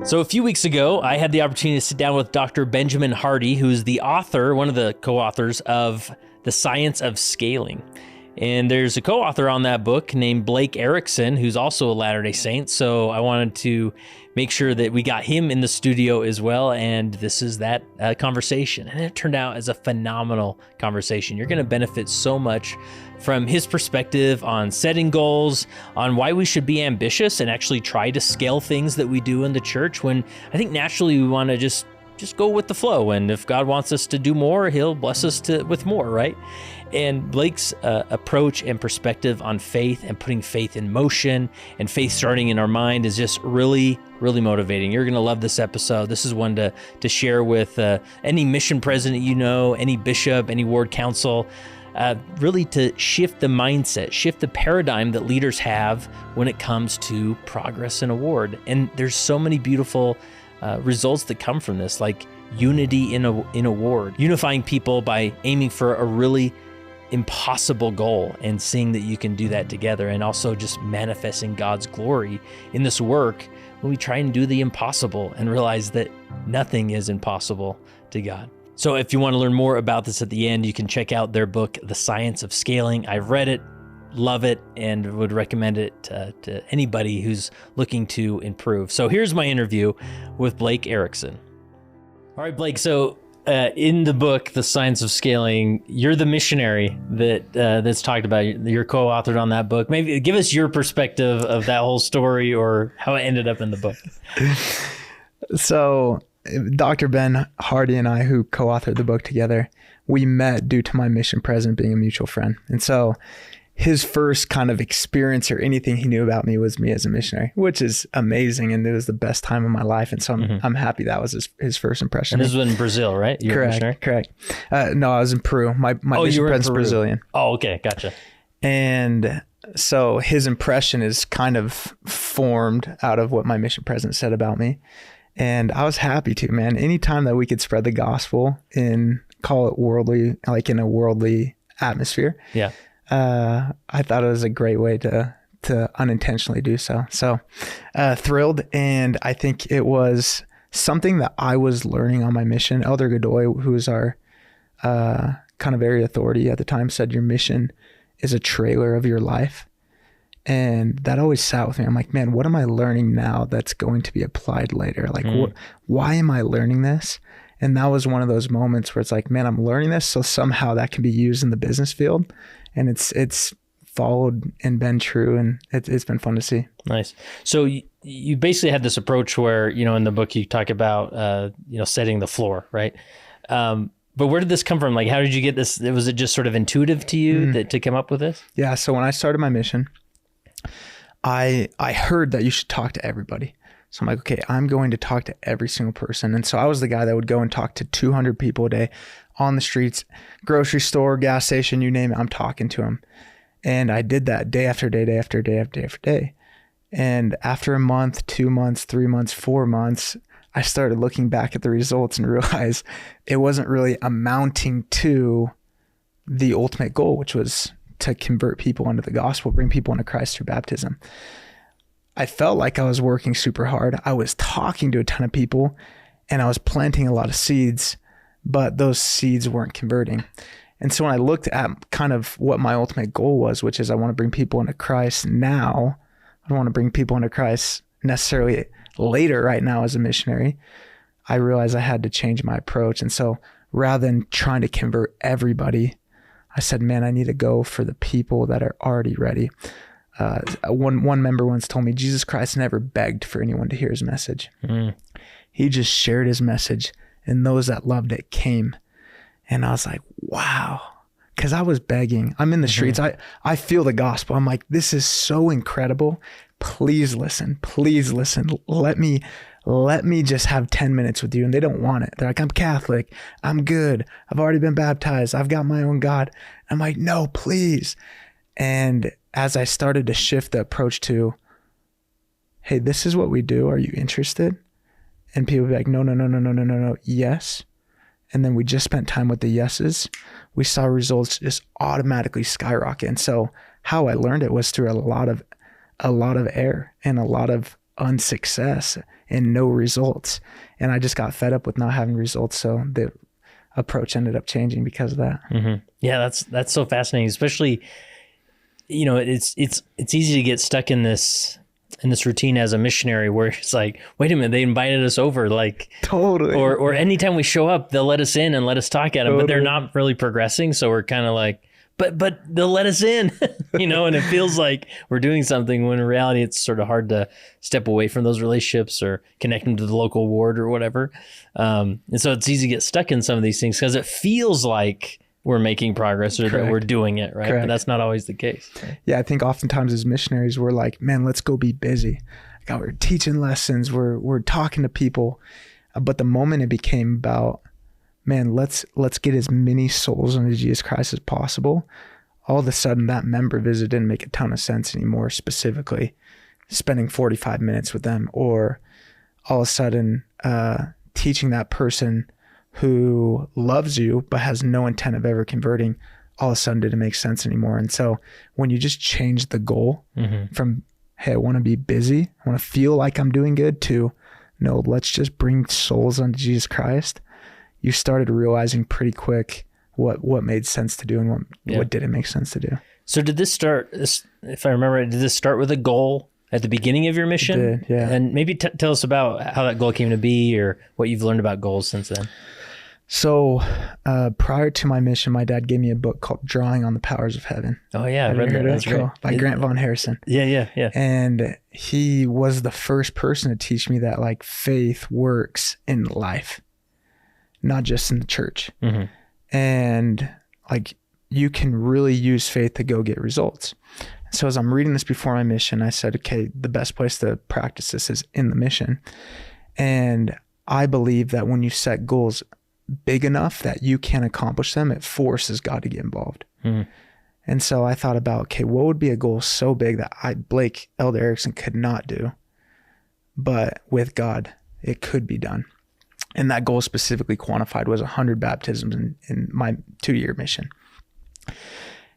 So a few weeks ago, I had the opportunity to sit down with Dr. Benjamin Hardy, who's the author, one of the co-authors of The Science of Scaling. And there's a co-author on that book named Blake Erickson, who's also a Latter-day Saint. So I wanted to make sure that we got him in the studio as well. And this is that conversation. And it turned out as a phenomenal conversation. You're going to benefit so much from his perspective on setting goals, on why we should be ambitious and actually try to scale things that we do in the church, when I think naturally we want to just go with the flow. And if God wants us to do more, he'll bless us with more, right? And Blake's approach and perspective on faith and putting faith in motion and faith starting in our mind is just really, really motivating. You're going to love this episode. This is one to share with any mission president you know, any bishop, any ward council, really to shift the mindset, shift the paradigm that leaders have when it comes to progress in a ward. And there's so many beautiful results that come from this, like unity in a ward, unifying people by aiming for a really impossible goal and seeing that you can do that together, and also just manifesting God's glory in this work when we try and do the impossible and realize that nothing is impossible to God. So if you want to learn more about this at the end, you can check out their book, The Science of Scaling. I've read it, love it, and would recommend it to anybody who's looking to improve. So here's my interview with Blake Erickson. All right, Blake, so in the book, The Science of Scaling, you're the missionary that's talked about. You're co-authored on that book. Maybe give us your perspective of that whole story or how it ended up in the book. So Dr. Ben Hardy and I, who co-authored the book together, we met due to my mission president being a mutual friend. And so his first kind of experience or anything he knew about me was me as a missionary, which is amazing. And it was the best time of my life. And so I'm happy that was his first impression. And this was in Brazil, right? You Correct. No, I was in Peru. My mission president's Brazilian. Oh, okay. Gotcha. And so his impression is kind of formed out of what my mission president said about me. And I was happy to, man. Anytime that we could spread the gospel call it worldly, like in a worldly atmosphere. Yeah. I thought it was a great way to unintentionally do so. So thrilled. And I think it was something that I was learning on my mission. Elder Godoy, who was our kind of area authority at the time, said your mission is a trailer of your life. And that always sat with me. I'm like, man, what am I learning now that's going to be applied later? Like, why am I learning this? And that was one of those moments where it's like, man, I'm learning this, so somehow that can be used in the business field. And it's followed and been true, and it's been fun to see. Nice. So you basically had this approach where, in the book you talk about, setting the floor, right? But where did this come from? Like, how did you get this? Was it just sort of intuitive to you to come up with this? Yeah. So when I started my mission, I heard that you should talk to everybody. So I'm like, okay, I'm going to talk to every single person. And so I was the guy that would go and talk to 200 people a day on the streets, grocery store, gas station, you name it, I'm talking to them. And I did that day after day, day after day, after day after day. And after a month, 2 months, 3 months, 4 months, I started looking back at the results and realized it wasn't really amounting to the ultimate goal, which was to convert people into the gospel, bring people into Christ through baptism. I felt like I was working super hard. I was talking to a ton of people and I was planting a lot of seeds, but those seeds weren't converting. And so when I looked at kind of what my ultimate goal was, which is I want to bring people into Christ now, I don't want to bring people into Christ necessarily later right now as a missionary, I realized I had to change my approach. And so rather than trying to convert everybody, I said, man, I need to go for the people that are already ready. One member once told me Jesus Christ never begged for anyone to hear his message. He just shared his message, and those that loved it came. And I was like, wow, because I was begging. I'm in the streets. I feel the gospel. I'm like, this is so incredible. Please listen. Please listen. Let me just have 10 minutes with you. And they don't want it. They're like, I'm Catholic. I'm good. I've already been baptized. I've got my own God. I'm like, no, please. And as I started to shift the approach to, hey, this is what we do. Are you interested? And people would be like, no, yes. And then we just spent time with the yeses. We saw results just automatically skyrocket. And so how I learned it was through a lot of error and a lot of unsuccess and no results. And I just got fed up with not having results. So the approach ended up changing because of that. Mm-hmm. Yeah, that's so fascinating. Especially, it's easy to get stuck in this routine as a missionary where it's like, wait a minute, they invited us over, like totally. Or anytime we show up, they'll let us in and let us talk at them, but they're not really progressing. So we're kind of like, but they'll let us in, and it feels like we're doing something when in reality it's sort of hard to step away from those relationships or connect them to the local ward or whatever. And so it's easy to get stuck in some of these things because it feels like we're making progress or that we're doing it, right? But that's not always the case. Right? Yeah, I think oftentimes as missionaries, we're like, man, let's go be busy. Like, we're teaching lessons, we're talking to people. But the moment it became about, man, let's get as many souls into Jesus Christ as possible, all of a sudden that member visit didn't make a ton of sense anymore, specifically spending 45 minutes with them, or all of a sudden teaching that person who loves you but has no intent of ever converting, all of a sudden didn't make sense anymore. And so when you just change the goal from, hey, I want to be busy, I want to feel like I'm doing good, to, no, let's just bring souls unto Jesus Christ, you started realizing pretty quick what made sense to do and what didn't make sense to do. So did this start, if I remember right, did this start with a goal at the beginning of your mission? It did, yeah. And maybe tell us about how that goal came to be or what you've learned about goals since then. So prior to my mission, my dad gave me a book called Drawing on the Powers of Heaven. Oh yeah, I read that. That's cool. By Grant Von Harrison. Yeah. And he was the first person to teach me that like faith works in life, not just in the church. And like you can really use faith to go get results. So as I'm reading this before my mission, I said, okay, the best place to practice this is in the mission. And I believe that when you set goals big enough that you can accomplish them, it forces God to get involved. And so I thought about, okay, what would be a goal so big that Blake Elder Erickson could not do, but with God, it could be done. And that goal specifically quantified was 100 baptisms in my 2-year mission.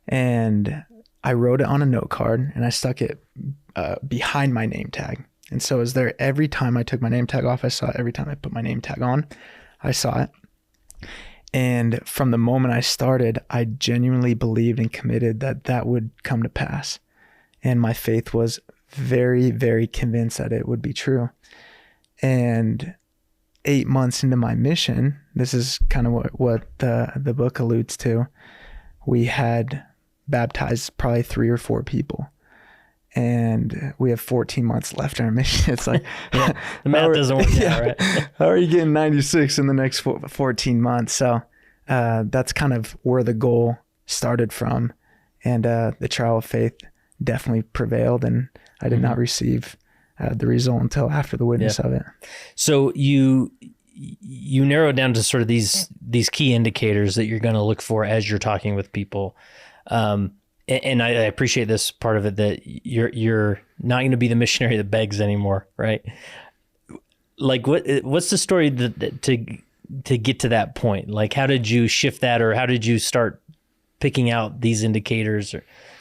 And I wrote it on a note card and I stuck it behind my name tag. And so it was there every time I took my name tag off, I saw it. Every time I put my name tag on, I saw it. And from the moment I started, I genuinely believed and committed that that would come to pass. And my faith was very, very convinced that it would be true. And 8 months into my mission, this is kind of what the book alludes to, we had baptized probably 3 or 4 people. And we have 14 months left in our mission. It's like, the math doesn't work out, right? How are you getting 96 in the next 14 months? So that's kind of where the goal started from. And the trial of faith definitely prevailed. And I did not receive the result until after the witness of it. So you narrow it down to sort of these key indicators that you're going to look for as you're talking with people. And I appreciate this part of it, that you're not going to be the missionary that begs anymore, right? Like what's the story to get to that point? Like how did you shift that, or how did you start picking out these indicators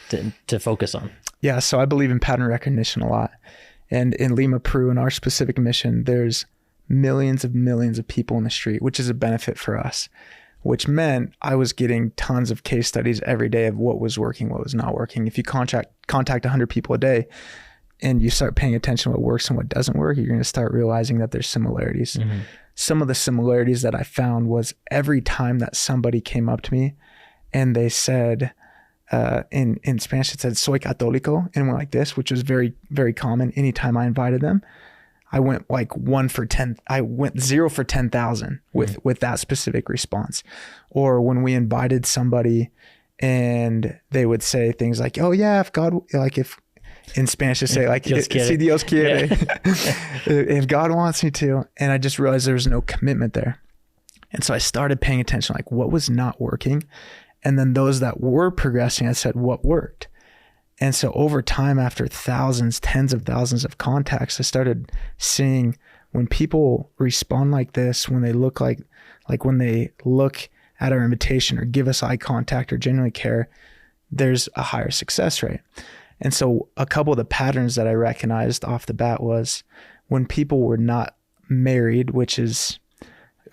to focus on? Yeah, so I believe in pattern recognition a lot. And in Lima, Peru, in our specific mission, there's millions of people in the street, which is a benefit for us, which meant I was getting tons of case studies every day of what was working, what was not working. If you contact 100 people a day and you start paying attention to what works and what doesn't work, you're going to start realizing that there's similarities. Some of the similarities that I found was every time that somebody came up to me and they said, in Spanish, it said, soy católico, and went like this, which was very, very common. Anytime I invited them, I went like 1 for 10. I went 0 for 10,000 with that specific response. Or when we invited somebody and they would say things like, oh yeah, if God, like if in Spanish to say like, si Dios quiere, if God wants me to. And I just realized there was no commitment there. And so I started paying attention, like what was not working. And then those that were progressing, I said, what worked? And so over time, after thousands, tens of thousands of contacts, I started seeing when people respond like this, when they look like when they look at our invitation or give us eye contact or genuinely care, there's a higher success rate. And so a couple of the patterns that I recognized off the bat was when people were not married, which is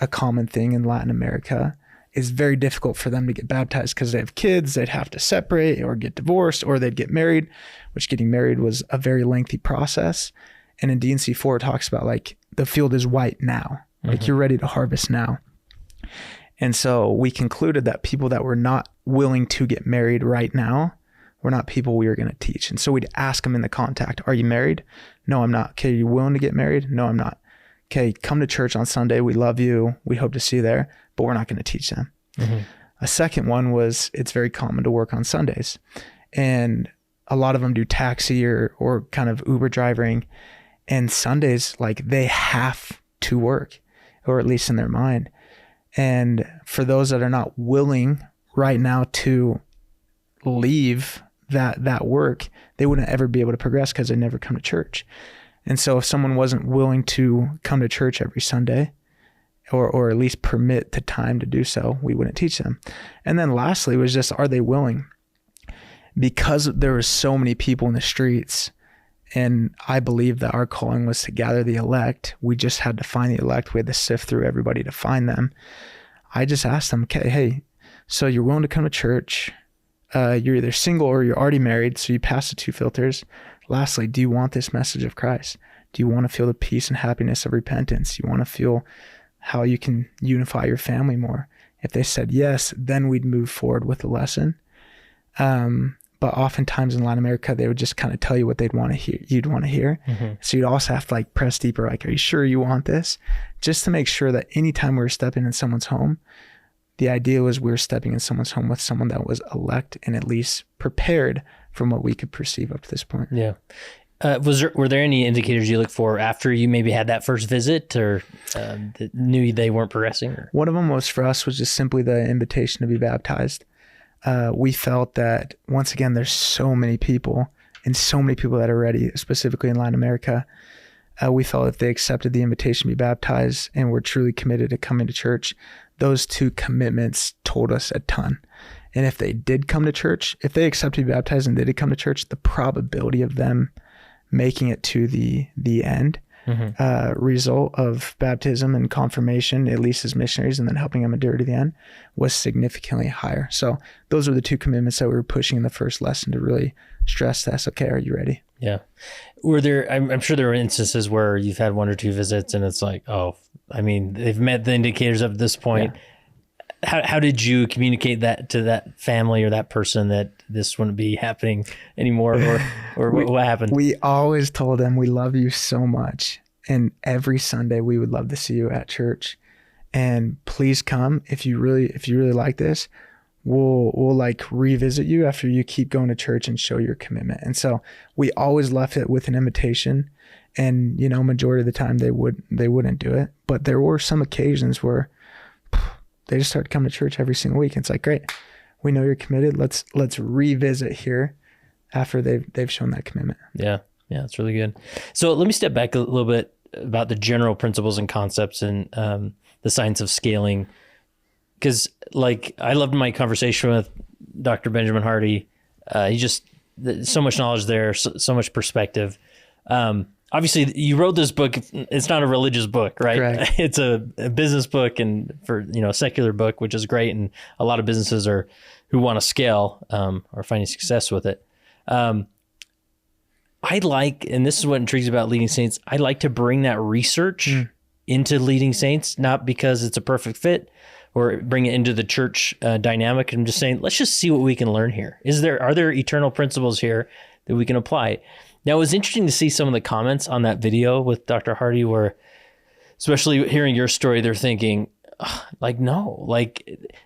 a common thing in Latin America, it's very difficult for them to get baptized because they have kids. They'd have to separate or get divorced, or they'd get married, which getting married was a very lengthy process. And in D&C 4, it talks about like the field is white now, like you're ready to harvest now. And so we concluded that people that were not willing to get married right now were not people we were going to teach. And so we'd ask them in the contact, are you married? No, I'm not. Okay, are you willing to get married? No, I'm not. Okay, come to church on Sunday. We love you. We hope to see you there, but we're not going to teach them. A second one was, it's very common to work on Sundays. And a lot of them do taxi or kind of Uber driving. And Sundays, like they have to work, or at least in their mind. And for those that are not willing right now to leave that work, they wouldn't ever be able to progress because they never come to church. And so if someone wasn't willing to come to church every Sunday, or at least permit the time to do so, we wouldn't teach them. And then lastly was just, are they willing? Because there were so many people in the streets, and I believe that our calling was to gather the elect. We just had to find the elect. We had to sift through everybody to find them. I just asked them, okay, hey, so you're willing to come to church. You're either single or you're already married, so you pass the 2 filters. Lastly, do you want this message of Christ? Do you want to feel the peace and happiness of repentance? You want to feel how you can unify your family more? If they said yes, then we'd move forward with the lesson. But oftentimes in Latin America, they would just kind of tell you what they'd want to hear. You'd want to hear. So you'd also have to like press deeper. Like, are you sure you want this? Just to make sure that anytime we were stepping in someone's home, the idea was we were stepping in someone's home with someone that was elect and at least prepared from what we could perceive up to this point. Yeah. Were there any indicators you look for after you maybe had that first visit, or that knew they weren't progressing? Or? One of them was for us was just simply the invitation to be baptized. We felt that once again, there's so many people and so many people that are ready, specifically in Latin America. We felt if they accepted the invitation to be baptized and were truly committed to coming to church, those 2 commitments told us a ton. And if they did come to church, if they accepted to be baptized and they did come to church, the probability of them making it to the end result of baptism and confirmation, at least as missionaries, and then helping them endure to the end, was significantly higher. So those are the 2 commitments that we were pushing in the first lesson to really stress this. Okay, are you ready? Yeah. Were there, I'm sure there were instances where you've had 1 or 2 visits and it's like, oh, I mean, they've met the indicators up to this point. Yeah. How did you communicate that to that family or that person that this wouldn't be happening anymore, or what happened? We always told them we love you so much, and every Sunday we would love to see you at church, and please come if you really like this. We'll like revisit you after you keep going to church and show your commitment. And so we always left it with an invitation, and majority of the time they wouldn't do it, but there were some occasions where they just started coming to church every single week. And it's like, great, we know you're committed. Let's revisit here after they've shown that commitment. Yeah, it's really good. So let me step back a little bit about the general principles and concepts and the science of scaling, because like I loved my conversation with Dr. Benjamin Hardy. He just so much knowledge there, so much perspective. Obviously, you wrote this book. It's not a religious book, right? Correct. It's a business book, and for a secular book, which is great. And a lot of businesses who want to scale are finding success with it. I like, and this is what intrigues about Leading Saints, I like to bring that research into Leading Saints, not because it's a perfect fit or bring it into the church dynamic. I'm just saying, let's just see what we can learn here. Are there eternal principles here that we can apply? Now, it was interesting to see some of the comments on that video with Dr. Hardy, where, especially hearing your story, they're thinking, no,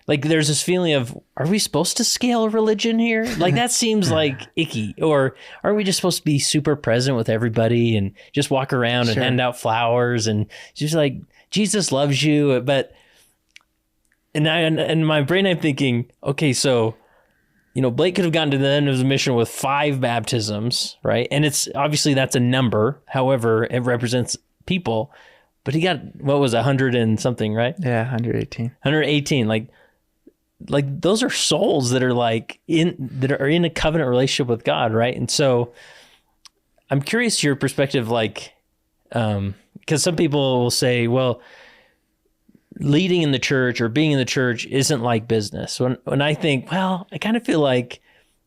there's this feeling of, are we supposed to scale a religion here? Like, that seems like icky. Or are we just supposed to be super present with everybody and just walk around and hand out flowers and just like, Jesus loves you. But, and in my brain, I'm thinking, okay, so, Blake could have gotten to the end of his mission with 5 baptisms, right? And it's obviously that's a number. However, it represents people. But he got, what was 100 and something, right? Yeah, 118. 118. Like those are souls that are in a covenant relationship with God, right? And so I'm curious your perspective, Because some people will say, well, leading in the church or being in the church isn't like business. When I think, well, I kind of feel like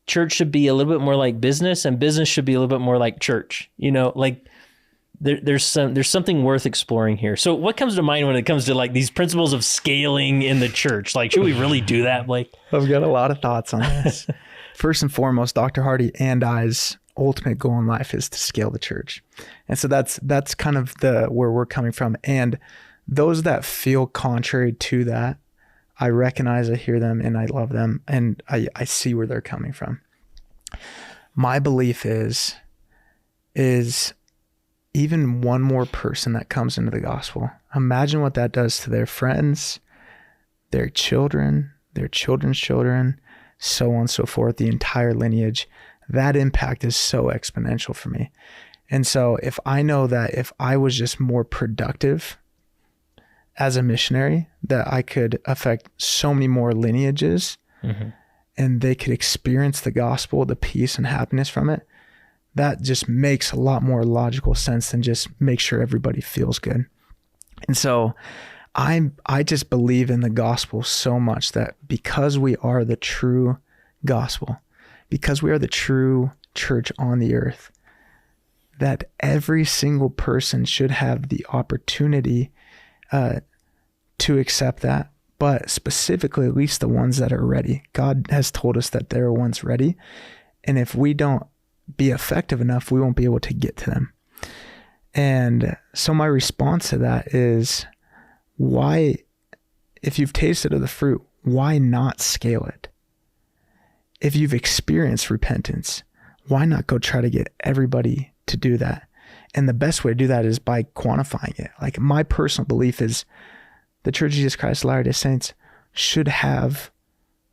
church should be a little bit more like business, and business should be a little bit more like church. Like there's something worth exploring here. So what comes to mind when it comes to like these principles of scaling in the church? Like, should we really do that, Blake? I've got a lot of thoughts on this. First and foremost, Dr. Hardy and I's ultimate goal in life is to scale the church. And so that's kind of where we're coming from. And those that feel contrary to that, I recognize, I hear them, and I love them, and I see where they're coming from. My belief is even one more person that comes into the gospel, imagine what that does to their friends, their children, their children's children, so on and so forth, the entire lineage. That impact is so exponential for me. And so if I know that if I was just more productive as a missionary, that I could affect so many more lineages, and they could experience the gospel, the peace and happiness from it, that just makes a lot more logical sense than just make sure everybody feels good. And so I just believe in the gospel so much that because we are the true gospel, because we are the true church on the earth, that every single person should have the opportunity to accept that, but specifically at least the ones that are ready. God has told us that there are ones ready, and if we don't be effective enough, we won't be able to get to them. And so my response to that is, why, if you've tasted of the fruit, why not scale it? If you've experienced repentance, why not go try to get everybody to do that? And the best way to do that is by quantifying it. Like, my personal belief is the Church of Jesus Christ of Latter-day Saints should have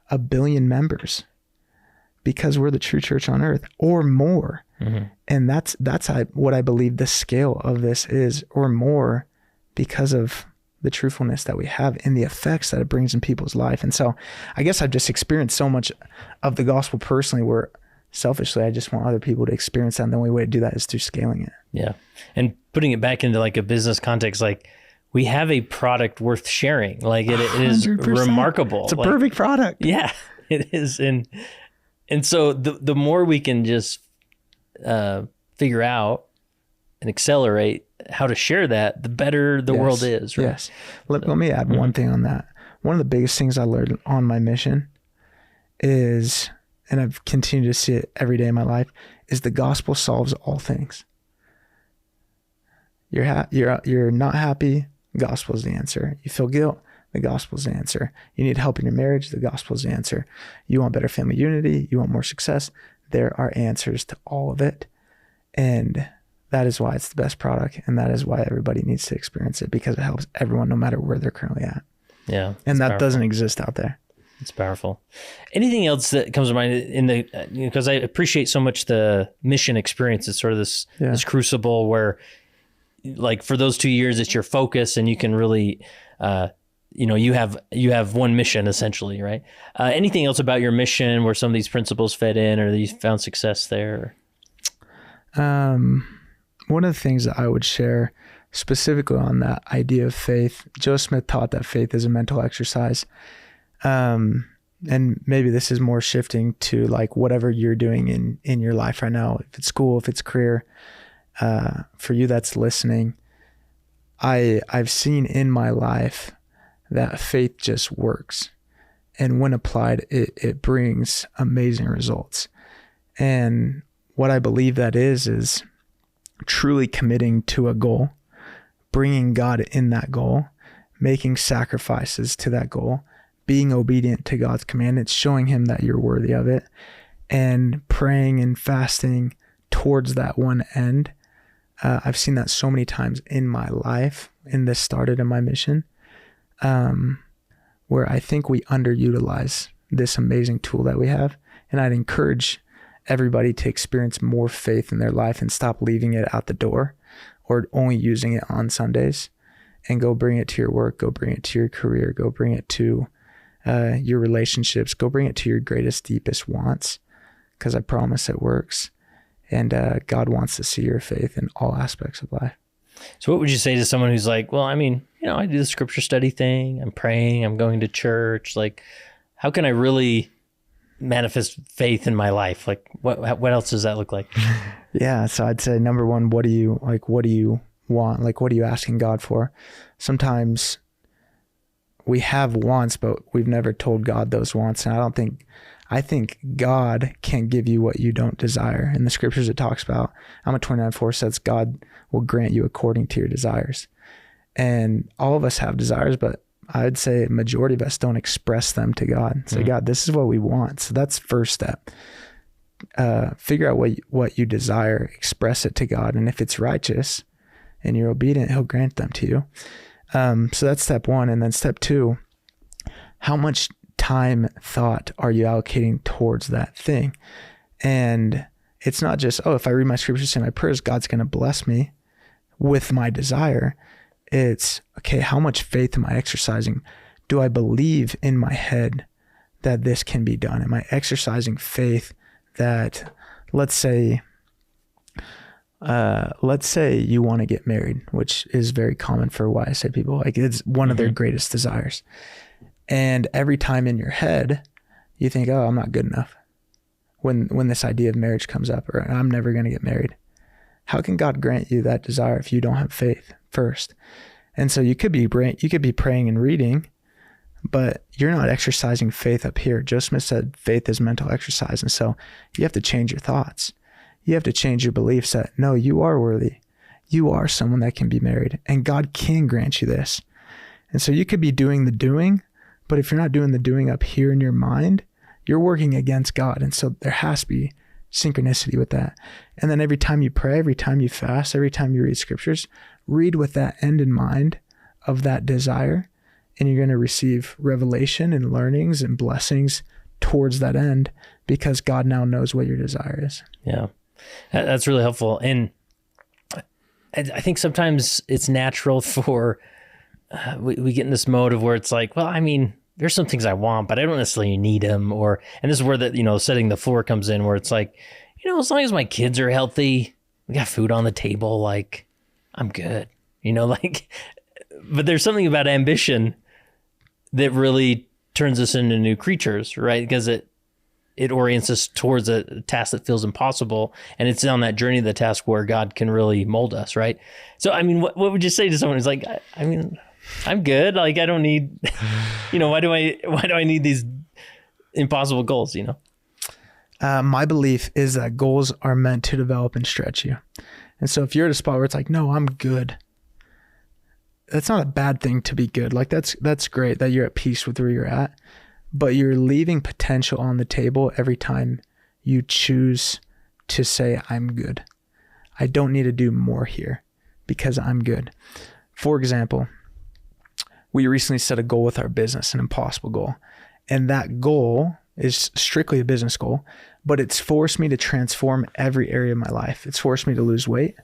1 billion members, because we're the true church on earth, or more. And that's what I believe the scale of this is, or more, because of the truthfulness that we have and the effects that it brings in people's life. And so I guess I've just experienced so much of the gospel personally, where selfishly I just want other people to experience that, and the only way to do that is through scaling it. Yeah. And putting it back into like a business context, like, we have a product worth sharing. Like, it is 100%. Remarkable. It's a perfect product. Yeah, it is. And so the more we can just figure out and accelerate how to share that, the better the world is. Right? Yes. Let me add one thing on that. One of the biggest things I learned on my mission is, and I've continued to see it every day in my life, is the gospel solves all things. You're not happy, the gospel is the answer. You feel guilt, the gospel is the answer. You need help in your marriage, the gospel is the answer. You want better family unity, you want more success, there are answers to all of it. And that is why it's the best product, and that is why everybody needs to experience it, because it helps everyone no matter where they're currently at. Yeah. And that doesn't exist out there. It's powerful. Anything else that comes to mind in the, because I appreciate so much the mission experience. It's sort of this crucible where, like, for those 2 years, it's your focus, and you can really, you have one mission essentially, right? Anything else about your mission where some of these principles fed in, or you found success there? One of the things that I would share specifically on that idea of faith, Joe Smith taught that faith is a mental exercise. And maybe this is more shifting to like whatever you're doing in your life right now, if it's school, if it's career, for you that's listening, I've seen in my life that faith just works. And when applied, it brings amazing results. And what I believe that is truly committing to a goal, bringing God in that goal, making sacrifices to that goal, being obedient to God's commandments, showing him that you're worthy of it, and praying and fasting towards that one end. I've seen that so many times in my life, and this started in my mission, where I think we underutilize this amazing tool that we have. And I'd encourage everybody to experience more faith in their life and stop leaving it out the door or only using it on Sundays, and go bring it to your work, go bring it to your career, go bring it to your relationships, go bring it to your greatest, deepest wants, because I promise it works. And God wants to see your faith in all aspects of life. So what would you say to someone who's like, well, I mean, I do the scripture study thing. I'm praying. I'm going to church. Like, how can I really manifest faith in my life? Like, what else does that look like? Yeah. So I'd say number one, what do you want? Like, what are you asking God for? Sometimes we have wants, but we've never told God those wants. And I think God can give you what you don't desire. In the scriptures, it talks about, Alma 29:4 says, God will grant you according to your desires. And all of us have desires, but I'd say a majority of us don't express them to God. Say, God, this is what we want. So that's first step. Figure out what you desire, express it to God. And if it's righteous and you're obedient, he'll grant them to you. So that's step one. And then step two, how much time, thought are you allocating towards that thing? And it's not just, if I read my scriptures and my prayers, God's going to bless me with my desire. It's, okay, how much faith am I exercising? Do I believe in my head that this can be done? Am I exercising faith that, let's say you want to get married, which is very common for YSA people. Like, it's one of their greatest desires. And every time in your head, you think, I'm not good enough. When this idea of marriage comes up, or I'm never going to get married. How can God grant you that desire if you don't have faith first? And so you could be praying and reading, but you're not exercising faith up here. Joe Smith said faith is mental exercise. And so you have to change your thoughts. You have to change your beliefs that, no, you are worthy. You are someone that can be married, and God can grant you this. And so you could be doing the doing, but if you're not doing the doing up here in your mind, you're working against God. And so there has to be synchronicity with that. And then every time you pray, every time you fast, every time you read scriptures, read with that end in mind of that desire. And you're going to receive revelation and learnings and blessings towards that end, because God now knows what your desire is. Yeah, that's really helpful. And I think sometimes it's natural for, we get in this mode of where it's like, well, I mean, there's some things I want, but I don't necessarily need them. And this is where setting the floor comes in, where it's like, as long as my kids are healthy, we got food on the table, like, I'm good, but there's something about ambition that really turns us into new creatures, right? Because it orients us towards a task that feels impossible. And it's on that journey of the task where God can really mold us, right? So, I mean, what would you say to someone who's like, I mean, I'm good. Like, I don't need, why do I need these impossible goals, My belief is that goals are meant to develop and stretch you. And so if you're at a spot where it's like, no, I'm good, that's not a bad thing to be good. Like, that's great that you're at peace with where you're at, but you're leaving potential on the table every time you choose to say, I'm good. I don't need to do more here because I'm good. For example, we recently set a goal with our business, an impossible goal. And that goal is strictly a business goal, but it's forced me to transform every area of my life. It's forced me to lose weight.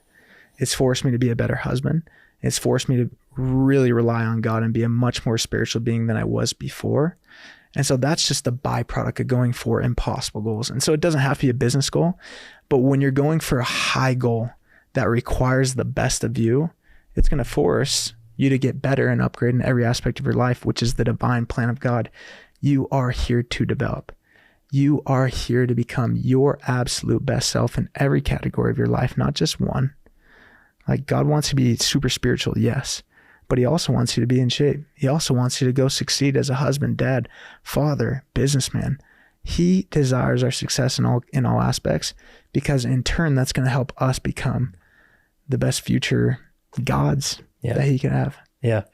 It's forced me to be a better husband. It's forced me to really rely on God and be a much more spiritual being than I was before. And so that's just the byproduct of going for impossible goals. And so it doesn't have to be a business goal, but when you're going for a high goal that requires the best of you, it's going to force you to get better and upgrade in every aspect of your life, which is the divine plan of God. You are here to develop. You are here to become your absolute best self in every category of your life, not just one. Like, God wants you to be super spiritual, yes, but he also wants you to be in shape. He also wants you to go succeed as a husband, dad, father, businessman. He desires our success in all aspects, because in turn, that's going to help us become the best future gods that he can have. Yeah.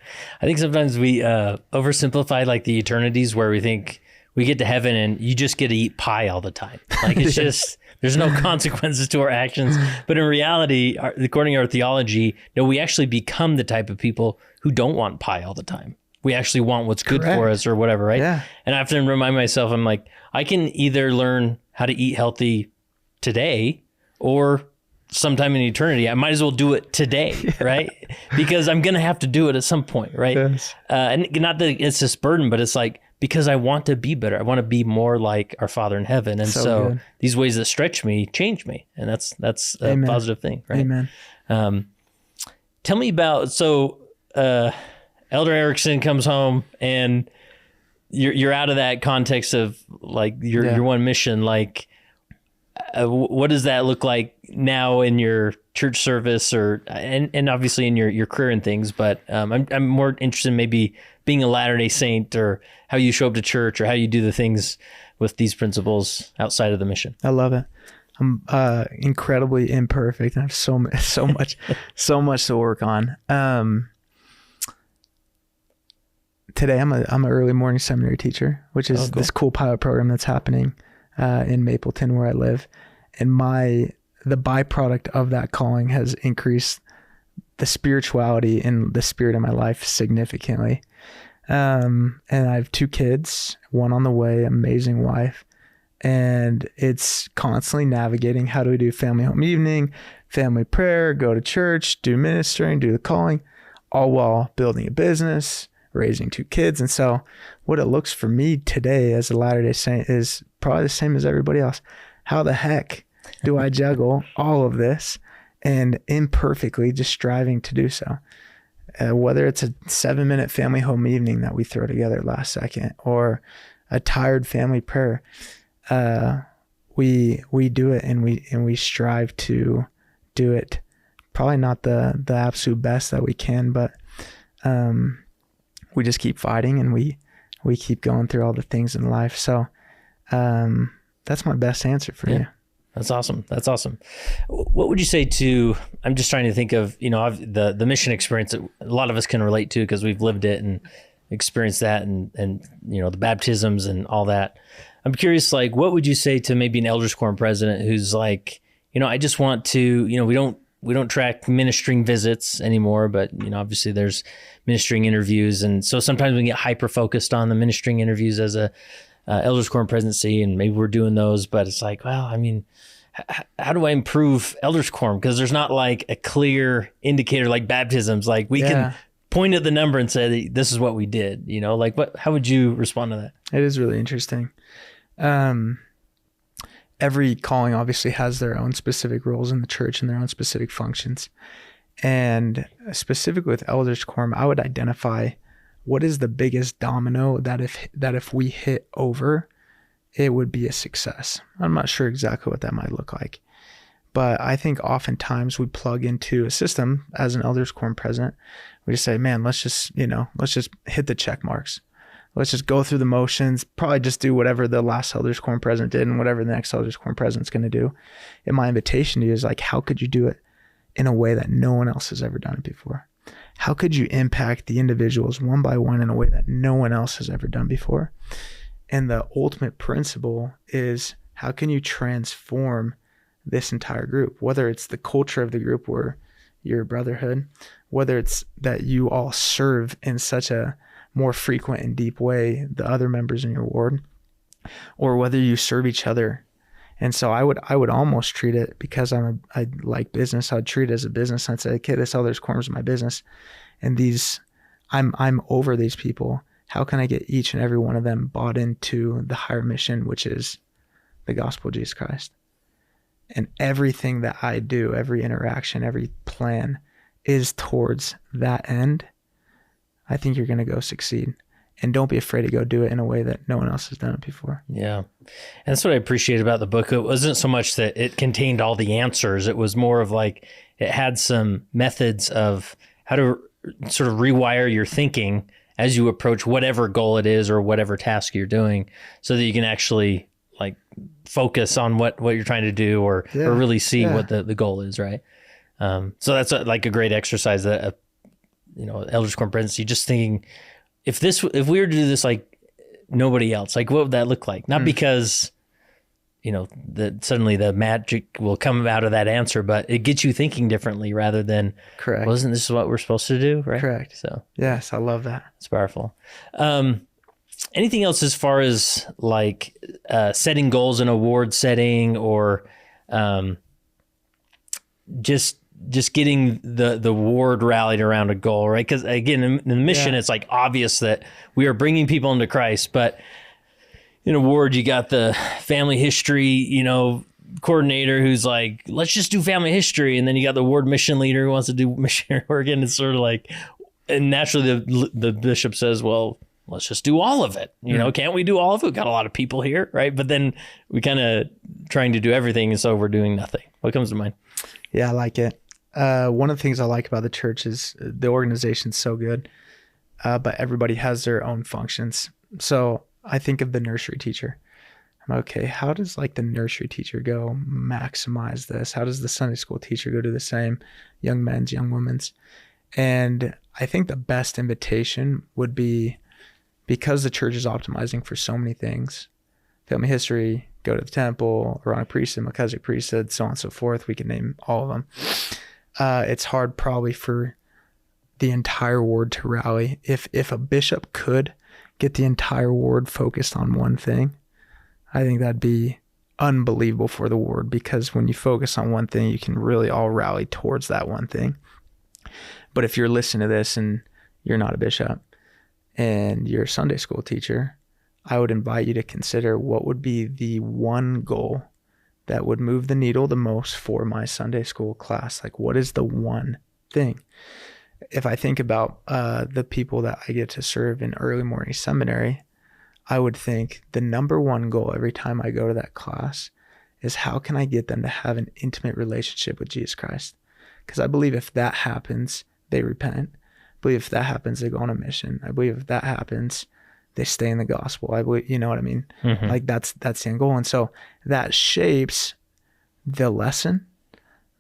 I think sometimes we oversimplify like the eternities, where we think we get to heaven and you just get to eat pie all the time. Like, it's just, there's no consequences to our actions. But in reality, according to our theology, no, we actually become the type of people who don't want pie all the time. We actually want what's good for us or whatever, right? Yeah. And I have to remind myself, I'm like, I can either learn how to eat healthy today or sometime in eternity. I might as well do it today, right? Because I'm going to have to do it at some point, right? Yes. And not that it's this burden, but it's like, because I want to be better. I want to be more like our Father in heaven. And so these ways that stretch me change me. And that's a positive thing, right? Amen. Tell me about, Elder Erickson comes home and you're out of that context of like your one mission. Like, what does that look like now in your church service and obviously in your career and things? But I'm more interested in maybe being a Latter-day Saint, or how you show up to church, or how you do the things with these principles outside of the mission. I love it. I'm incredibly imperfect, and I have so much to work on. Today I'm an early morning seminary teacher, which is this cool pilot program that's happening in Mapleton, where I live. And the byproduct of that calling has increased the spirituality and the spirit of my life significantly. And I have 2 kids, one on the way, amazing wife. And it's constantly navigating, how do we do family home evening, family prayer, go to church, do ministering, do the calling, all while building a business, raising 2 kids. And so what it looks for me today as a Latter-day Saint is probably the same as everybody else. How the heck do I juggle all of this, and imperfectly just striving to do so? Whether it's a 7-minute family home evening that we throw together last second, or a tired family prayer, we do it, and we strive to do it. Probably not the absolute best that we can, but we just keep fighting, and we keep going through all the things in life. So that's my best answer for you. That's awesome. What would you say to, I'm just trying to think of, the mission experience that a lot of us can relate to because we've lived it and experienced that, and the baptisms and all that. I'm curious, like, what would you say to maybe an elders quorum president who's like, I just want to, we don't track ministering visits anymore, but obviously there's ministering interviews, and so sometimes we get hyper focused on the ministering interviews as a elders quorum presidency, and maybe we're doing those, but it's like, well, I mean, how do I improve elders quorum? Because there's not like a clear indicator like baptisms. Like we can point at the number and say, this is what we did. Like how would you respond to that? It is really interesting. Every calling obviously has their own specific roles in the church and their own specific functions. And specifically with elders quorum, I would identify what is the biggest domino that if we hit over, it would be a success. I'm not sure exactly what that might look like, but I think oftentimes we plug into a system as an elders quorum president. We just say, man, let's just hit the check marks. Let's just go through the motions, probably just do whatever the last elders quorum president did and whatever the next elders quorum president's going to do. And my invitation to you is like, how could you do it in a way that no one else has ever done it before? How could you impact the individuals one by one in a way that no one else has ever done before? And the ultimate principle is, how can you transform this entire group? Whether it's the culture of the group or your brotherhood, whether it's that you all serve in such a more frequent and deep way the other members in your ward, or whether you serve each other. And so I would almost treat it, because I like business, I'd treat it as a business. I'd say, okay, this elders quorum is my business, and I'm over these people. How can I get each and every one of them bought into the higher mission, which is the gospel of Jesus Christ? And everything that I do, every interaction, every plan is towards that end. I think you're going to go succeed. And don't be afraid to go do it in a way that no one else has done it before. Yeah. And that's what I appreciate about the book. It wasn't so much that it contained all the answers. It was more of like, it had some methods of how to sort of rewire your thinking as you approach whatever goal it is or whatever task you're doing, so that you can actually like focus on what you're trying to do, or really see what the goal is, right? So that's like a great exercise that, elders quorum presidency, just thinking, if we were to do this like nobody else, like what would that look like? Not because, that suddenly the magic will come out of that answer, but it gets you thinking differently rather than, correct. Well, isn't this what we're supposed to do? Right. Correct. So yes, I love that. It's powerful. Anything else as far as like setting goals in a ward setting, or just getting the ward rallied around a goal, right? Because again, in the mission, it's like obvious that we are bringing people into Christ, but in a ward, you got the family history, coordinator who's like, let's just do family history. And then you got the ward mission leader who wants to do missionary work. And it's sort of like, and naturally the bishop says, well, let's just do all of it. You know, can't we do all of it? We've got a lot of people here, right? But then we kind of trying to do everything. And so we're doing nothing. What comes to mind? Yeah, I like it. One of the things I like about the church is the organization's so good, but everybody has their own functions. So I think of the nursery teacher. I'm okay, how does like the nursery teacher go maximize this? How does the Sunday school teacher go do the same? Young men's, young women's. And I think the best invitation would be, because the church is optimizing for so many things, family history, go to the temple, Aaronic priesthood, Melchizedek priesthood, so on and so forth. We can name all of them. It's hard probably for the entire ward to rally. If a bishop could get the entire ward focused on one thing, I think that'd be unbelievable for the ward, because when you focus on one thing, you can really all rally towards that one thing. But if you're listening to this and you're not a bishop and you're a Sunday school teacher, I would invite you to consider what would be the one goal that would move the needle the most for my Sunday school class. Like, what is the one thing? If I think about the people that I get to serve in early morning seminary, I would think the number one goal every time I go to that class is, how can I get them to have an intimate relationship with Jesus Christ? Because I believe if that happens, they repent. I believe if that happens, they go on a mission. I believe if that happens, they stay in the gospel. I believe, you know what I mean? Mm-hmm. Like that's the end goal. And so that shapes the lesson,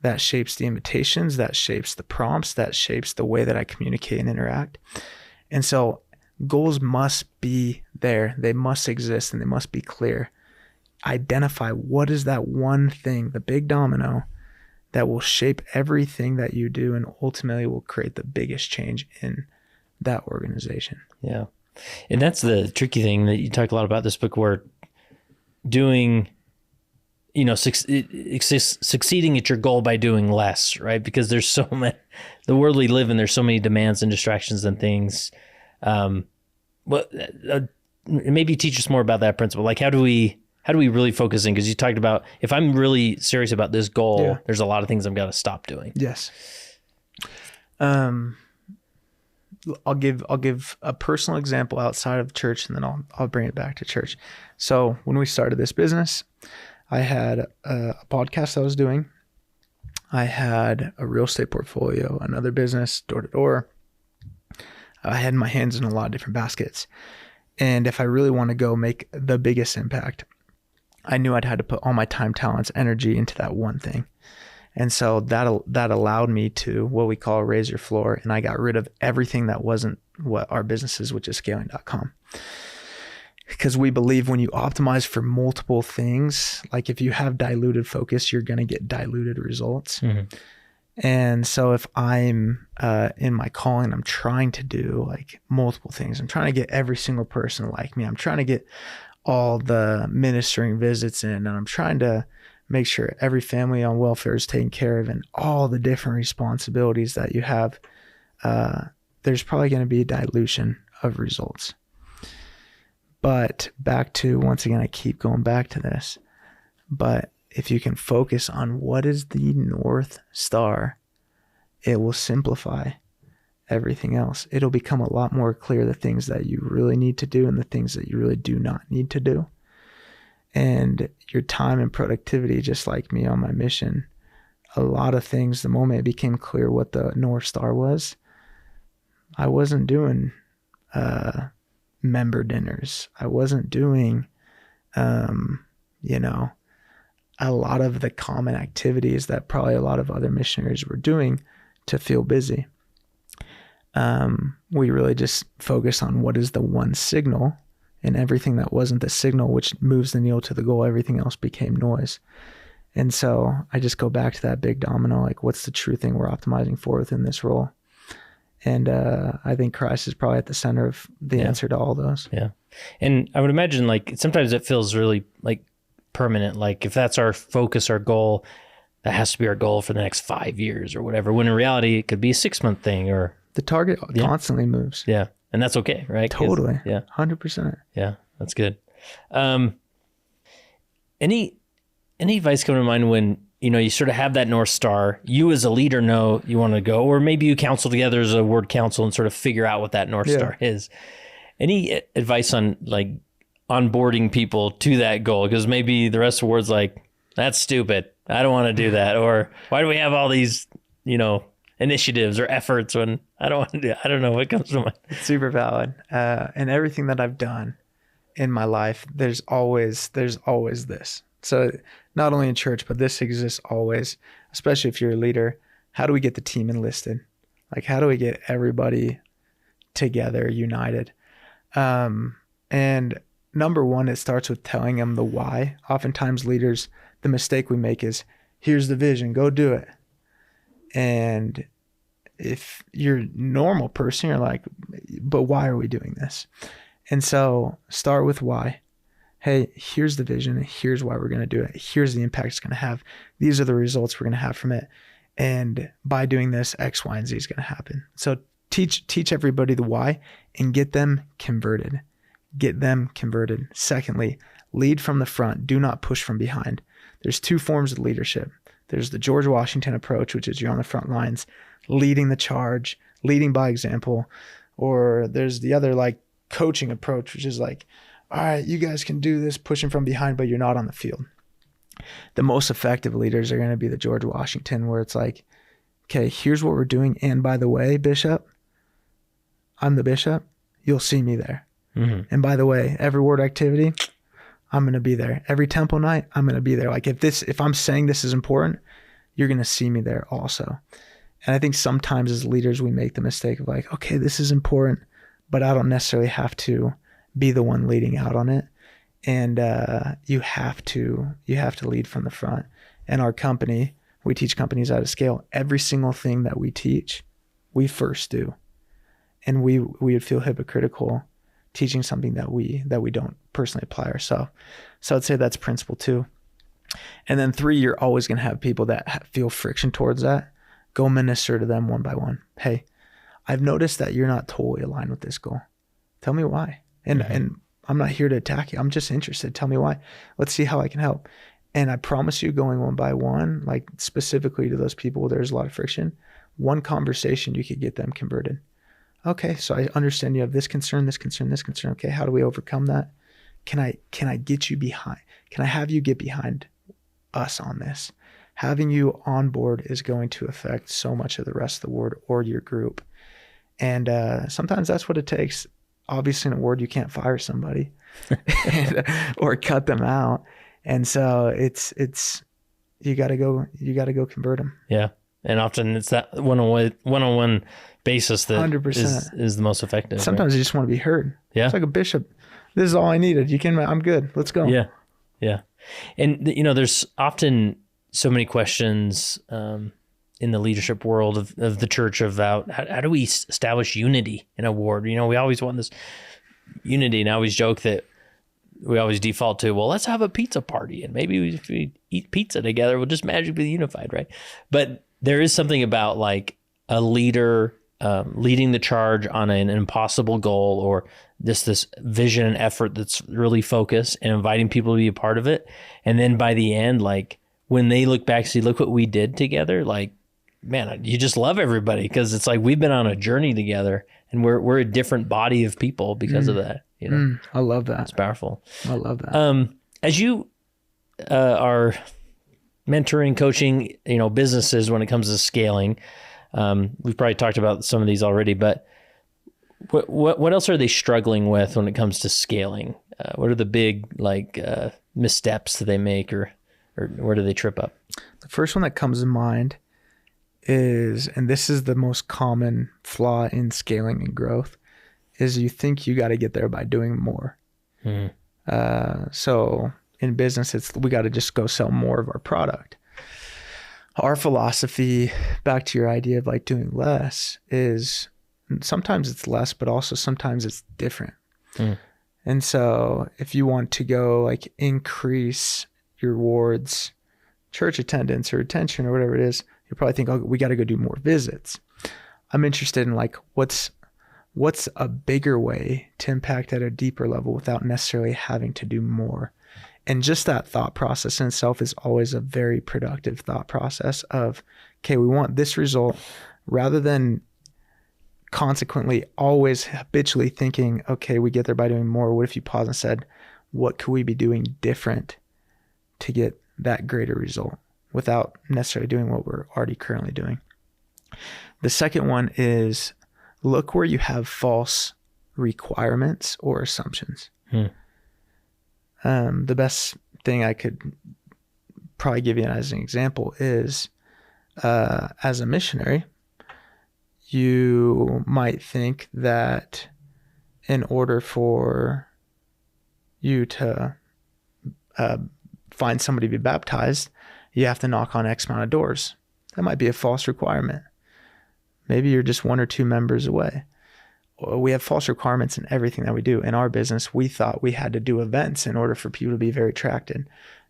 that shapes the invitations, that shapes the prompts, that shapes the way that I communicate and interact. And so goals must be there. They must exist and they must be clear. Identify what is that one thing, the big domino, that will shape everything that you do and ultimately will create the biggest change in that organization. Yeah. And that's the tricky thing that you talk a lot about this book, where doing, you know, succeeding at your goal by doing less, right? Because there's so many, the world we live in, there's so many demands and distractions and things. Maybe teach us more about that principle. Like, how do we really focus in? Because you talked about, if I'm really serious about this goal, there's a lot of things I've got to stop doing. Yes. I'll give a personal example outside of church, and then I'll bring it back to church. So when we started this business, I had a podcast I was doing. I had a real estate portfolio, another business, door to door. I had my hands in a lot of different baskets. And if I really want to go make the biggest impact, I knew I'd had to put all my time, talents, energy into that one thing. And so that allowed me to what we call raise your floor. And I got rid of everything that wasn't what our business is, which is scaling.com. Because we believe when you optimize for multiple things, like if you have diluted focus, you're going to get diluted results. Mm-hmm. And so if I'm in my calling, I'm trying to do like multiple things. I'm trying to get every single person like me. I'm trying to get all the ministering visits in, and I'm trying to make sure every family on welfare is taken care of, and all the different responsibilities that you have. There's probably going to be a dilution of results. But back to, once again, I keep going back to this, but if you can focus on what is the North Star, it will simplify everything else. It'll become a lot more clear the things that you really need to do and the things that you really do not need to do. And your time and productivity, just like me on my mission, a lot of things, the moment it became clear what the North Star was, I wasn't doing member dinners. I wasn't doing, a lot of the common activities that probably a lot of other missionaries were doing to feel busy. We really just focused on what is the one signal, and everything that wasn't the signal, which moves the needle to the goal, everything else became noise. And so I just go back to that big domino, like what's the true thing we're optimizing for within this role? And I think Christ is probably at the center of the answer to all those. Yeah. And I would imagine like sometimes it feels really like permanent. Like if that's our focus, our goal, that has to be our goal for the next 5 years or whatever. When in reality, it could be a 6-month thing, or the target constantly moves. Yeah. And that's okay, right? Totally. Yeah. 100%. Yeah. That's good. Any Any advice come to mind when, you sort of have that North Star, you as a leader know you want to go, or maybe you counsel together as a word council and sort of figure out what that North Star is. Any advice on like onboarding people to that goal? Because maybe the rest of the word's like, that's stupid. I don't want to do that. Or why do we have all these, initiatives or efforts when I don't want to do it? I don't know what comes to mind. It's super valid. And everything that I've done in my life, there's always this. So not only in church, but this exists always, especially if you're a leader. How do we get the team enlisted? Like, how do we get everybody together, united? And number one, it starts with telling them the why. Oftentimes leaders, the mistake we make is, here's the vision, go do it. And if you're a normal person, you're like, but why are we doing this? And so start with why. Hey, here's the vision. Here's why we're going to do it. Here's the impact it's going to have. These are the results we're going to have from it. And by doing this, X, Y, and Z is going to happen. So teach everybody the why and get them converted. Get them converted. Secondly, lead from the front. Do not push from behind. There's two forms of leadership. There's the George Washington approach, which is you're on the front lines, leading the charge, leading by example. Or there's the other like coaching approach, which is like, all right, you guys can do this, pushing from behind, but you're not on the field. The most effective leaders are going to be the George Washington, where it's like, okay, here's what we're doing. And by the way, Bishop, I'm the bishop. You'll see me there. Mm-hmm. And by the way, every word activity, I'm going to be there. Every temple night, I'm going to be there. Like if I'm saying this is important, you're going to see me there also. And I think sometimes as leaders, we make the mistake of like, okay, this is important, but I don't necessarily have to be the one leading out on it. And you have to lead from the front. And our company, we teach companies how to scale. Every single thing that we teach, we first do. And we would feel hypocritical teaching something that we don't personally apply ourselves. So I'd say that's principle 2. And then 3, you're always going to have people that feel friction towards that. Go minister to them one by one. Hey, I've noticed that you're not totally aligned with this goal. Tell me why. And I'm not here to attack you. I'm just interested. Tell me why. Let's see how I can help. And I promise you, going one by one, like specifically to those people where there's a lot of friction, one conversation, you could get them converted. Okay, so I understand you have this concern, this concern, this concern. Okay, how do we overcome that? Can I get you behind? Can I have you get behind us on this? Having you on board is going to affect so much of the rest of the ward or your group. And sometimes that's what it takes. Obviously in a ward, you can't fire somebody or cut them out. And so it's, you gotta go convert them. Yeah. And often it's that one-on-one basis that 100%. Is the most effective. Sometimes right? You just want to be heard. Yeah. It's like a bishop. This is all I needed. I'm good. Let's go. Yeah. Yeah. And there's often so many questions, in the leadership world of the church about how do we establish unity in a ward? We always want this unity, and I always joke that we always default to, well, let's have a pizza party, and maybe if we eat pizza together, we'll just magically be unified, right? But there is something about like a leader leading the charge on an impossible goal, or this vision and effort that's really focused, and inviting people to be a part of it. And then by the end, like when they look back, see, look what we did together, like, man, you just love everybody, because it's like we've been on a journey together, and we're a different body of people because of that. I love that. It's powerful. I love that. As you are mentoring, coaching, businesses when it comes to scaling, we've probably talked about some of these already, but what else are they struggling with when it comes to scaling? What are the big missteps that they make, or where do they trip up? The first one that comes to mind is, and this is the most common flaw in scaling and growth, is you think you got to get there by doing more. Mm-hmm. So in business, we got to just go sell more of our product. Our philosophy, back to your idea of like doing less, is sometimes it's less, but also sometimes it's different. Mm. And so if you want to go like increase your wards, church attendance or attention or whatever it is, you probably think, oh, we got to go do more visits. I'm interested in like, what's a bigger way to impact at a deeper level without necessarily having to do more? And just that thought process in itself is always a very productive thought process of, okay, we want this result, rather than consequently always habitually thinking, okay, we get there by doing more. What if you pause and said, what could we be doing different to get that greater result without necessarily doing what we're already currently doing? The second one is look where you have false requirements or assumptions. The best thing I could probably give you as an example is, as a missionary, you might think that in order for you to find somebody to be baptized, you have to knock on X amount of doors. That might be a false requirement. Maybe you're just 1 or 2 members away. We have false requirements in everything that we do. In our business, we thought we had to do events in order for people to be very attracted.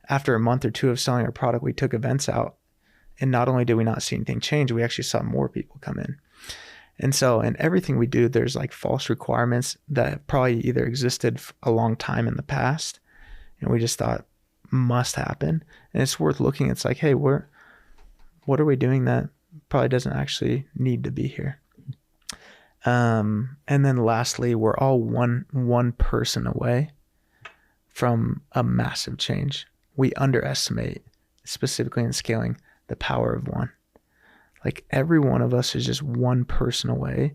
After a month or 2 of selling our product, we took events out. And not only did we not see anything change, we actually saw more people come in. And so in everything we do, there's like false requirements that probably either existed a long time in the past, and we just thought must happen. And it's worth looking. It's like, hey, what are we doing that probably doesn't actually need to be here? And then lastly, we're all one person away from a massive change. We underestimate, specifically in scaling, the power of one. Like every one of us is just one person away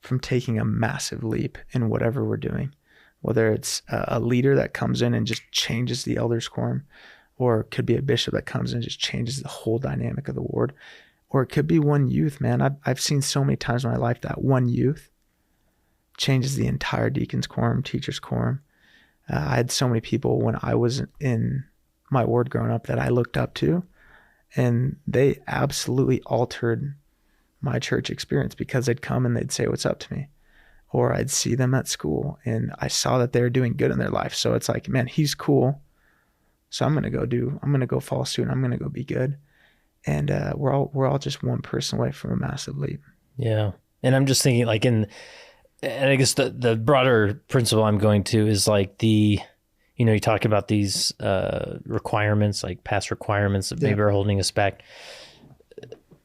from taking a massive leap in whatever we're doing, whether it's a leader that comes in and just changes the elders quorum, or it could be a bishop that comes in and just changes the whole dynamic of the ward, or it could be one youth, man. I've seen so many times in my life that one youth changes the entire deacons quorum, teachers quorum. I had so many people when I was in my ward growing up that I looked up to, and they absolutely altered my church experience because they'd come and they'd say what's up to me, or I'd see them at school and I saw that they were doing good in their life. So it's like, man, he's cool. So I'm going to go follow suit, and I'm going to go be good. And we're all just one person away from a massive leap. Yeah. And I'm just thinking like and I guess the broader principle I'm going to is like you talk about these requirements, like past requirements that maybe are holding us back.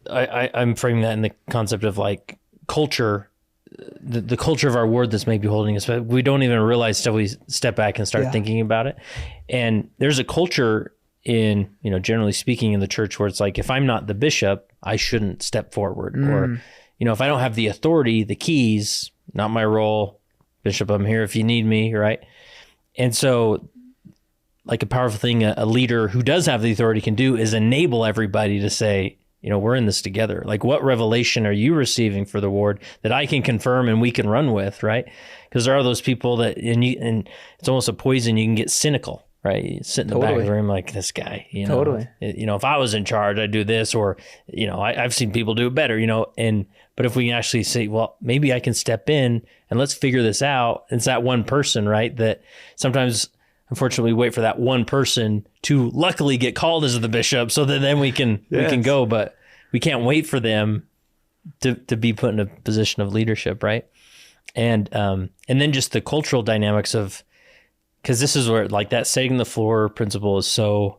I'm framing that in the concept of like culture, the culture of our ward that's maybe holding us back. We don't even realize until we step back and start thinking about it. And there's a culture in, generally speaking in the church where it's like, if I'm not the bishop, I shouldn't step forward. Or, if I don't have the authority, the keys, not my role, bishop, I'm here if you need me, right? And so like a powerful thing a leader who does have the authority can do is enable everybody to say, we're in this together. Like what revelation are you receiving for the ward that I can confirm and we can run with, right? Because there are those people that, and it's almost a poison, you can get cynical, right? You sit in the back of the room like, this guy, if I was in charge, I'd do this, or, I've seen people do it better, but if we can actually say, well, maybe I can step in and let's figure this out. It's that one person, right? That sometimes, unfortunately, we wait for that one person to luckily get called as the bishop so that then we can go, but we can't wait for them to be put in a position of leadership, right? And then just the cultural dynamics of, because this is where like that setting the floor principle is so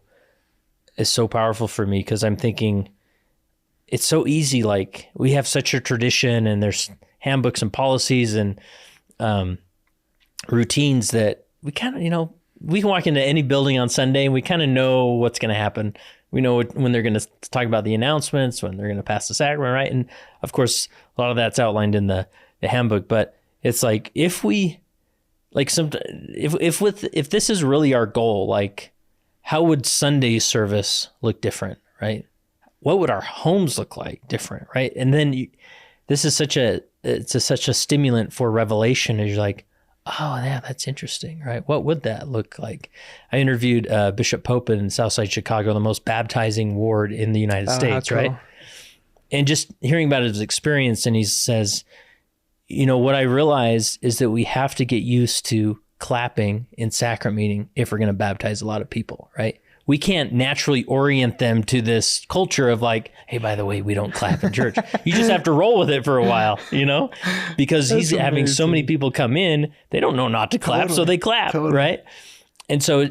powerful for me, because I'm thinking it's so easy. Like we have such a tradition and there's handbooks and policies and routines that we kind of, we can walk into any building on Sunday and we kind of know what's going to happen. We know when they're going to talk about the announcements, when they're going to pass the sacrament, right? And of course, a lot of that's outlined in the handbook, but it's like, if we, like if this is really our goal, like how would Sunday service look different, right? What would our homes look like different, right? And then this is such a stimulant for revelation, as you're like, oh yeah, that's interesting, right? What would that look like? I interviewed Bishop Pope in Southside Chicago, the most baptizing ward in the United States, cool. Right? And just hearing about his experience, and he says, what I realized is that we have to get used to clapping in sacrament meeting if we're going to baptize a lot of people, right? We can't naturally orient them to this culture of like, hey, by the way, we don't clap in church. You just have to roll with it for a while, because he's having so many people come in, they don't know not to clap, so they clap, right? And so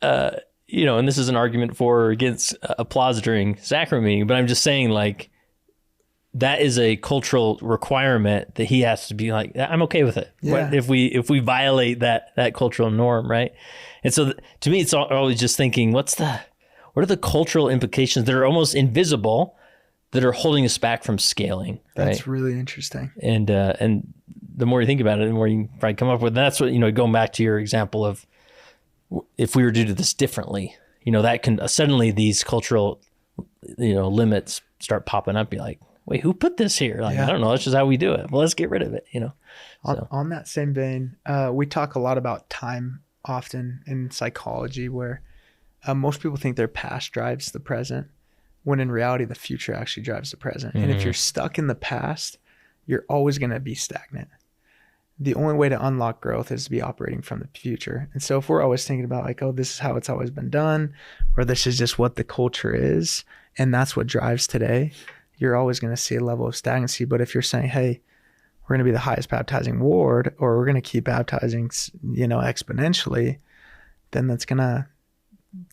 and this is an argument for or against applause during sacrament meeting, but I'm just saying, like, that is a cultural requirement that he has to be like, I'm okay with it. Yeah. What if we violate that cultural norm, right? And so to me, it's always just thinking, what are the cultural implications that are almost invisible that are holding us back from scaling? Right? That's really interesting. And the more you think about it, the more you can probably come up with. That's what, going back to your example of, if we were to do this differently, that can suddenly these cultural, limits start popping up. Be like, wait, who put this here? Like, I don't know. That's just how we do it. Well, let's get rid of it. On that same vein, we talk a lot about time often in psychology, where most people think their past drives the present, when in reality, the future actually drives the present. Mm-hmm. And if you're stuck in the past, you're always going to be stagnant. The only way to unlock growth is to be operating from the future. And so if we're always thinking about like, oh, this is how it's always been done, or this is just what the culture is, and that's what drives today, you're always going to see a level of stagnancy. But if you're saying, hey, we're going to be the highest baptizing ward, or we're going to keep baptizing, exponentially, then that's going to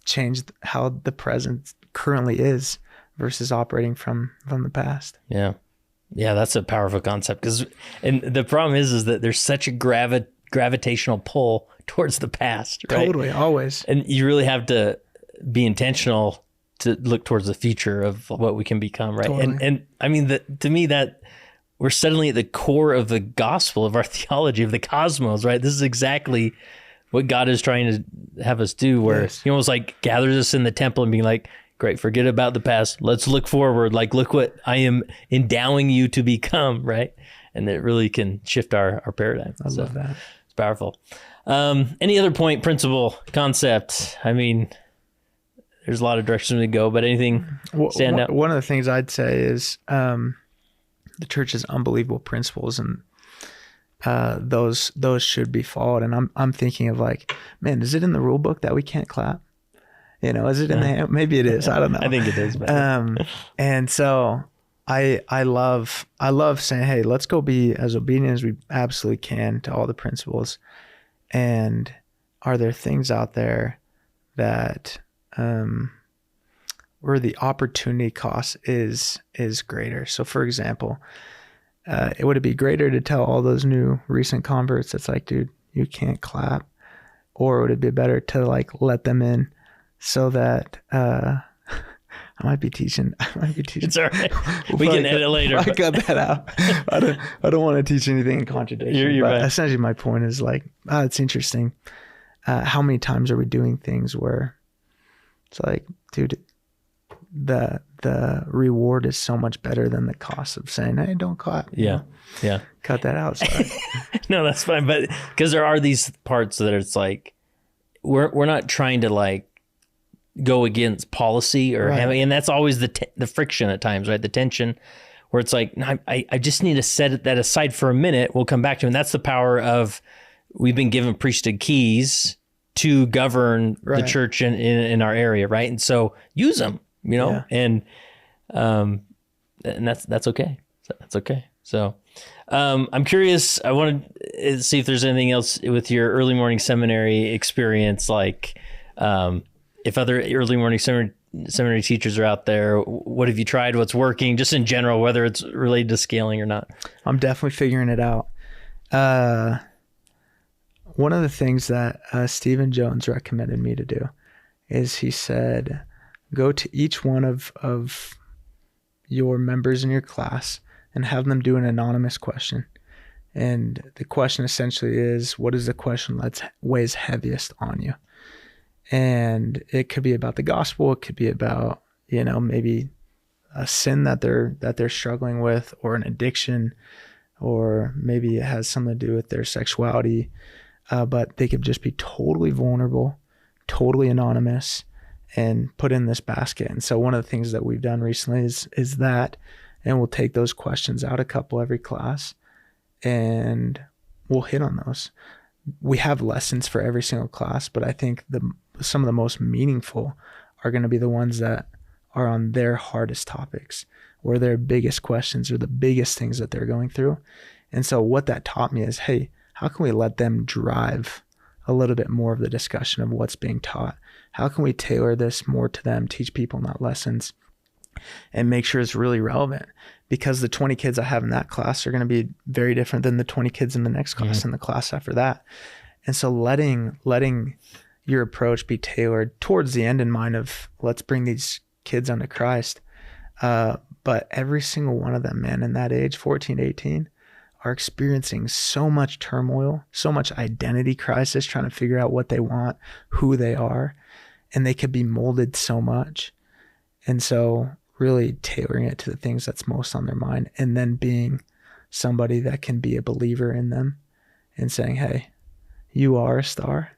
change how the present currently is versus operating from the past. Yeah, that's a powerful concept, and the problem is that there's such a gravitational pull towards the past, right? Totally, always. And you really have to be intentional to look towards the future of what we can become, right? Totally. And I mean, to me, that we're suddenly at the core of the gospel, of our theology, of the cosmos, right? This is exactly what God is trying to have us do, where He almost like gathers us in the temple and being like, great, forget about the past. Let's look forward. Like, look what I am endowing you to become, right? And it really can shift our paradigm. I love that. It's powerful. Any other point, principle, concept? I mean, there's a lot of directions to go, but anything stand out? One of the things I'd say is the church's unbelievable principles, and those should be followed. And I'm thinking of like, man, is it in the rule book that we can't clap? Is it in the, maybe it is, I don't know. I think it is. But and so I love saying, hey, let's go be as obedient as we absolutely can to all the principles. And are there things out there that, where the opportunity cost is greater? So for example, would it be greater to tell all those new recent converts that's like, dude, you can't clap? Or would it be better to like let them in so that I might be teaching. It's all right. We can edit later. I cut that out. I don't want to teach anything in contradiction. You're but right. Essentially, my point is like, it's interesting. How many times are we doing things where it's like, dude, the reward is so much better than the cost of saying, hey, don't clap. Yeah. Cut that out. Sorry. No, that's fine. But because there are these parts that it's like, we're not trying to like go against policy or having, and that's always the friction at times, right? The tension where it's like, I just need to set that aside for a minute. We'll come back to it. And that's the power of, we've been given priesthood keys to govern the church in our area, right? And so use them, and that's okay. That's okay. So I'm curious. I want to see if there's anything else with your early morning seminary experience, like if other early morning seminary teachers are out there. What have you tried? What's working? Just in general, whether it's related to scaling or not. I'm definitely figuring it out. One of the things that Stephen Jones recommended me to do is he said, go to each one of your members in your class and have them do an anonymous question. And the question essentially is, what is the question that weighs heaviest on you? And it could be about the gospel. It could be about, maybe a sin that they're struggling with, or an addiction, or maybe it has something to do with their sexuality. But they could just be totally vulnerable, totally anonymous, and put in this basket. And so one of the things that we've done recently is that, and we'll take those questions out, a couple every class, and we'll hit on those. We have lessons for every single class, but I think some of the most meaningful are going to be the ones that are on their hardest topics, or their biggest questions, or the biggest things that they're going through. And so what that taught me is, hey, how can we let them drive a little bit more of the discussion of what's being taught? How can we tailor this more to them, teach people, not lessons, and make sure it's really relevant? Because the 20 kids I have in that class are going to be very different than the 20 kids in the next class and the class after that. And so letting your approach be tailored towards the end in mind of, let's bring these kids unto Christ. But every single one of them, man, in that age, 14 to 18, are experiencing so much turmoil, so much identity crisis, trying to figure out what they want, who they are, and they could be molded so much. And so really tailoring it to the things that's most on their mind, and then being somebody that can be a believer in them and saying, hey, you are a star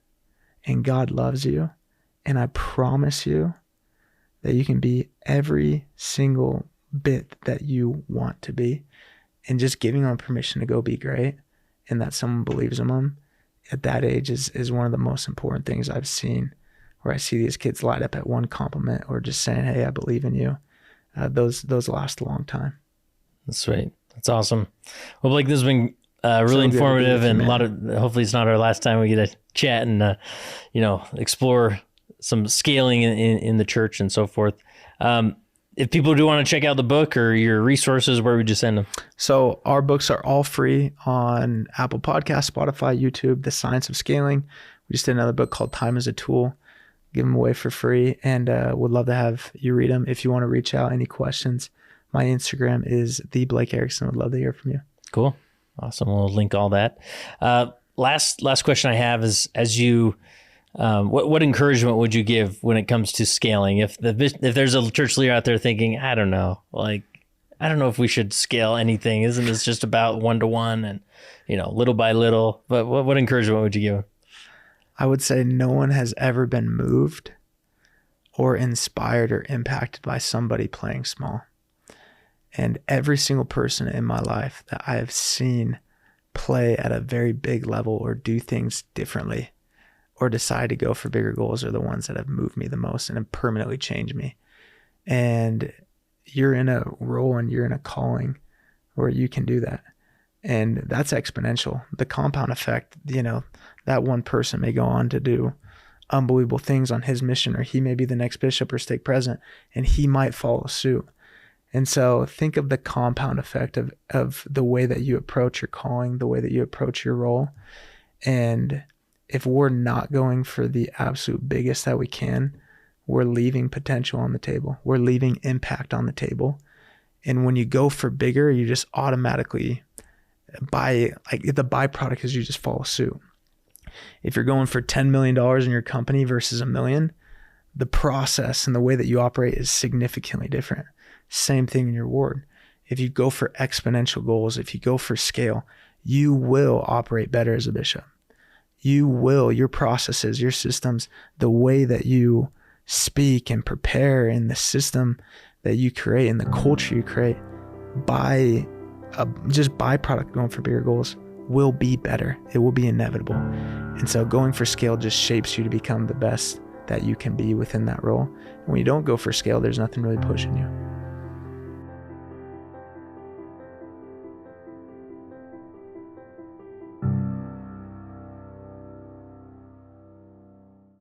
and God loves you. And I promise you that you can be every single bit that you want to be, and just giving them permission to go be great, and that someone believes in them at that age is one of the most important things I've seen, where I see these kids light up at one compliment or just saying, hey, I believe in you. Those last a long time. That's sweet. That's awesome. Well, Blake, this has been really informative, and a lot of, hopefully it's not our last time we get to chat and, explore some scaling in the church and so forth. If people do want to check out the book or your resources, where would you send them? So our books are all free on Apple Podcasts, Spotify, YouTube, The Science of Scaling. We just did another book called Time as a Tool. Give them away for free, and would love to have you read them. If you want to reach out, any questions, my Instagram is the Blake Erickson. Would love to hear from you. Cool. Awesome. We'll link all that. Last question I have is, as you, what encouragement would you give when it comes to scaling? If there's a church leader out there thinking, I don't know if we should scale anything. Isn't this just about one-to-one and, little by little? But what encouragement would you give? I would say no one has ever been moved or inspired or impacted by somebody playing small. And every single person in my life that I have seen play at a very big level or do things differently or decide to go for bigger goals are the ones that have moved me the most and have permanently changed me. And you're in a role and you're in a calling where you can do that. And that's exponential. The compound effect, that one person may go on to do unbelievable things on his mission, or he may be the next bishop or stake president, and he might follow suit. And so think of the compound effect of the way that you approach your calling, the way that you approach your role. And if we're not going for the absolute biggest that we can, we're leaving potential on the table. We're leaving impact on the table. And when you go for bigger, you just automatically the byproduct is you just follow suit. If you're going for $10 million in your company versus $1 million, the process and the way that you operate is significantly different. Same thing in your ward. If you go for exponential goals, if you go for scale, you will operate better as a bishop. You will, your processes, your systems, the way that you speak and prepare, and the system that you create and the culture you create just byproduct going for bigger goals will be better. It will be inevitable. And so going for scale just shapes you to become the best that you can be within that role. And when you don't go for scale, there's nothing really pushing you.